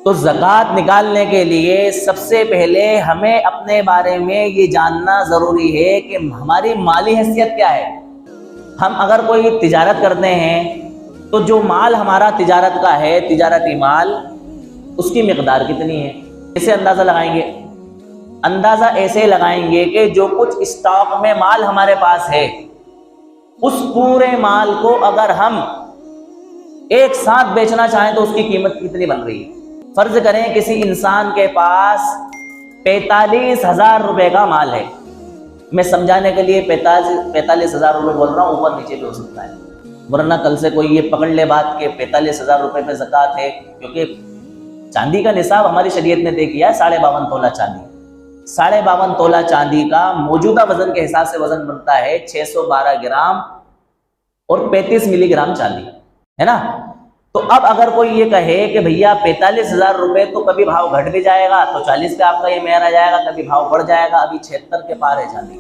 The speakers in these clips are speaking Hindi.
तो ज़कात निकालने के लिए सबसे पहले हमें अपने बारे में ये जानना ज़रूरी है कि हमारी माली हैसियत क्या है। हम अगर कोई तिजारत करते हैं तो जो माल हमारा तिजारत का है, तिजारती माल, उसकी मिकदार कितनी है, इसे अंदाज़ा लगाएंगे। अंदाज़ा ऐसे लगाएंगे कि जो कुछ स्टॉक में माल हमारे पास है, उस पूरे माल को अगर हम एक साथ बेचना चाहें तो उसकी कीमत कितनी बन रही है। फर्ज करें किसी इंसान के पास 45,000 रुपए का माल है। मैं समझाने के लिए 45,000 रुपए बोल रहा हूँ, ऊपर नीचे भी हो सकता है, वरना कल से कोई ये पकड़ ले बात के 45,000 रुपए पे ज़कात है। क्योंकि चांदी का निसाब हमारी शरीयत ने तय किया है 52.5 तोला चांदी। 52.5 तोला चांदी का मौजूदा वजन के हिसाब से वजन बनता है 612 ग्राम और 35 मिलीग्राम चांदी, है ना। तो अब अगर कोई ये कहे कि भैया 45,000 रुपए तो कभी भाव घट भी जाएगा तो 40 पे आपका ये मेहर आ जाएगा, कभी भाव बढ़ जाएगा, अभी 76 के पार है चांदी,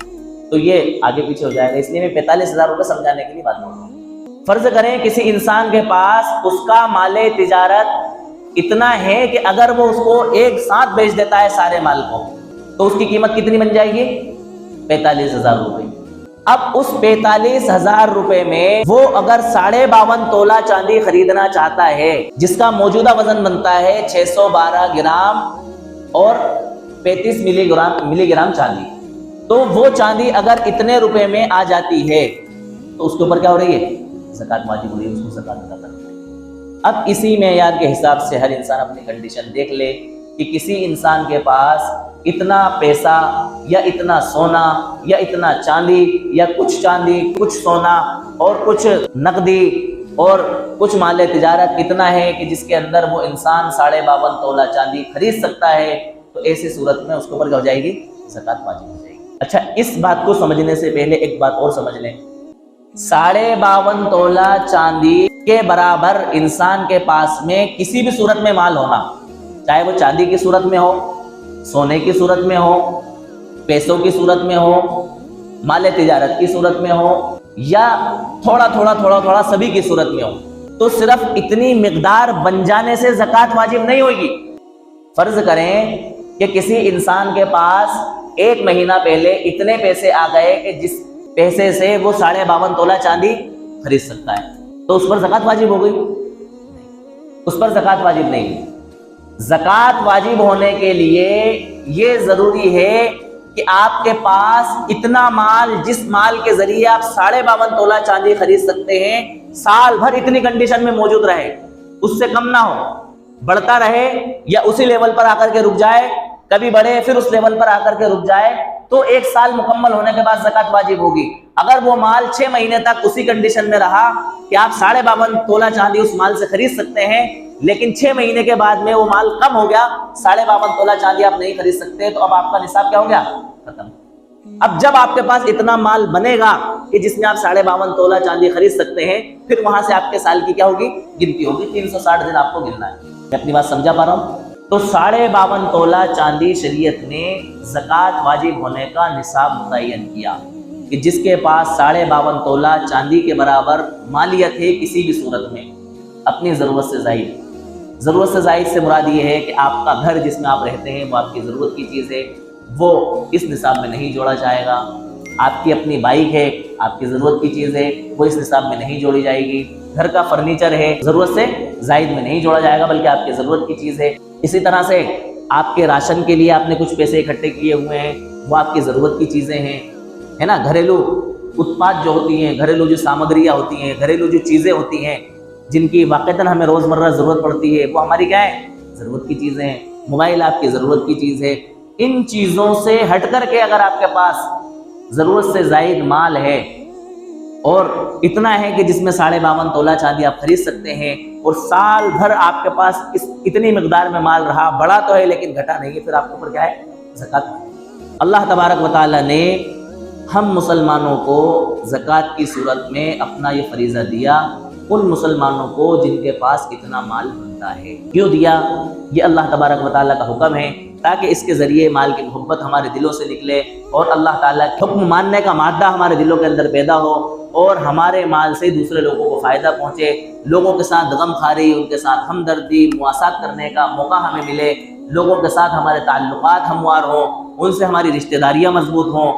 तो ये आगे पीछे हो जाएगा। इसलिए मैं 45,000 रुपए समझाने के लिए बात बोल रहा हूँ। फर्ज करें किसी इंसान के पास उसका माले तिजारत इतना है कि अगर वो उसको एक साथ बेच देता है सारे माल को, तो उसकी कीमत कितनी बन जाएगी? 45,000 रुपए। अब उस 45,000 रुपए में वो अगर 52.5 तोला चांदी खरीदना चाहता है, जिसका मौजूदा वजन बनता है 612 ग्राम और 35 मिलीग्राम चांदी, तो वो चांदी अगर इतने रुपए में आ जाती है तो उसके ऊपर क्या हो रही है? ज़कात वाजिब हो रही है, उसको ज़कात अदा करना है। अब इसी मेयार के हिसाब से हर इंसान अपनी कंडीशन देख ले कि किसी इंसान के पास इतना पैसा या इतना सोना या इतना चांदी या कुछ चांदी कुछ सोना और कुछ नकदी और कुछ माले तिजारत इतना है कि जिसके अंदर वो इंसान 52.5 तोला चांदी खरीद सकता है, तो ऐसी सूरत में उसके ऊपर क्या हो जाएगी? ज़कात वाजिब हो जाएगी। अच्छा, इस बात को समझने से पहले एक बात और समझ लें। 52.5 तोला चांदी के बराबर इंसान के पास में किसी भी सूरत में माल होना, चाहे वो चांदी की सूरत में हो, सोने की सूरत में हो, पैसों की सूरत में हो, माले तिजारत की सूरत में हो, या थोड़ा थोड़ा सभी की सूरत में हो, तो सिर्फ इतनी मिकदार बन जाने से ज़कात वाजिब नहीं होगी। फर्ज करें कि किसी इंसान के पास एक महीना पहले इतने पैसे आ गए कि जिस पैसे से वो 52.5 तोला चांदी खरीद सकता है, तो उस पर ज़कात वाजिब हो गई? उस पर ज़कात वाजिब नहीं। ज़कात वाजिब होने के लिए ये ज़रूरी है कि आपके पास इतना माल, जिस माल के ज़रिए आप 52.5 तोला चांदी खरीद सकते हैं, साल भर इतनी कंडीशन में मौजूद रहे, उससे कम ना हो, बढ़ता रहे या उसी लेवल पर आकर के रुक जाए, कभी बढ़े फिर उस लेवल पर आकर के रुक जाए, तो एक साल मुकम्मल होने के बाद ज़कात वाजिब होगी। अगर वो माल 6 महीने तक उसी कंडीशन में रहा कि आप 52.5 तोला चांदी उस माल से खरीद सकते हैं, लेकिन 6 महीने के बाद में वो माल कम हो गया, 52.5 तोला चांदी आप नहीं खरीद सकते, तो अब आपका निसाब क्या हो गया? खत्म। अब जब आपके पास इतना माल बनेगा कि जिसमें आप 52.5 तोला चांदी खरीद सकते हैं, फिर वहां से आपके साल की क्या होगी? गिनती होगी। 360 दिन आपको गिनना है। मैं अपनी बात समझा पा रहा हूँ? तो 52.5 तोला चांदी शरीयत ने ज़कात वाजिब होने का निसाब मुतय्यन किया कि जिसके पास 52.5 तोला चांदी के बराबर मालियत है किसी भी सूरत में, अपनी ज़रूरत से ज़ायद। ज़रूरत से ज़ायद से मुराद ये है कि आपका घर जिसमें आप रहते हैं वो आपकी ज़रूरत की चीज़ है, वो इस निसाब में नहीं जोड़ा जाएगा। आपकी अपनी बाइक है, आपकी ज़रूरत की चीज़ है, वो इस निसाब में नहीं जोड़ी जाएगी। घर का फर्नीचर है, ज़रूरत से ज़ायद में नहीं जोड़ा जाएगा, बल्कि आपकी ज़रूरत की चीज़ है। इसी तरह से आपके राशन के लिए आपने कुछ पैसे इकट्ठे किए हुए हैं, वो आपकी ज़रूरत की चीज़ें हैं, है ना। घरेलू उत्पाद जो होती हैं, घरेलू जो सामग्रियाँ होती हैं, घरेलू जो चीज़ें होती हैं जिनकी वाक़तन हमें रोज़मर्रा ज़रूरत पड़ती है, वो हमारी क्या है? ज़रूरत की चीज़ें हैं। मोबाइल आपकी ज़रूरत की चीज़ है। इन चीज़ों से हट कर के अगर आपके पास ज़रूरत से ज़ायद माल है और इतना है कि जिसमें 52.5 तोला चांदी आप खरीद सकते हैं, और साल भर आपके पास इतनी मिकदार में माल रहा, बढ़ा तो है लेकिन घटा नहीं है, फिर आपके ऊपर क्या है? ज़कात। अल्लाह तबारक व तआला ने हम मुसलमानों को ज़कात की सूरत में अपना ये फरीज़ा दिया, उन मुसलमानों को जिनके पास इतना माल बनता है। क्यों दिया? ये अल्लाह तबारक व तआला का हुक्म है, ताकि इसके ज़रिए माल की मोहब्बत हमारे दिलों से निकले और अल्लाह ताला के हुक्म मानने का मादा हमारे दिलों के अंदर पैदा हो और हमारे माल से दूसरे लोगों को फ़ायदा पहुँचे, लोगों के साथ गमखारी, उनके साथ हमदर्दी, मुआसात करने का मौका हमें मिले, लोगों के साथ हमारे ताल्लुकात हमवार हों, उनसे हमारी रिश्तेदारियाँ मजबूत हों,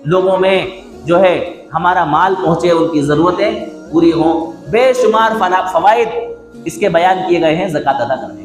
लोगों में जो है हमारा माल पहुँचे, उनकी ज़रूरतें पूरी हों। बेशुमार फ़वाइद इसके बयान किए गए हैं ज़कात अदा करने।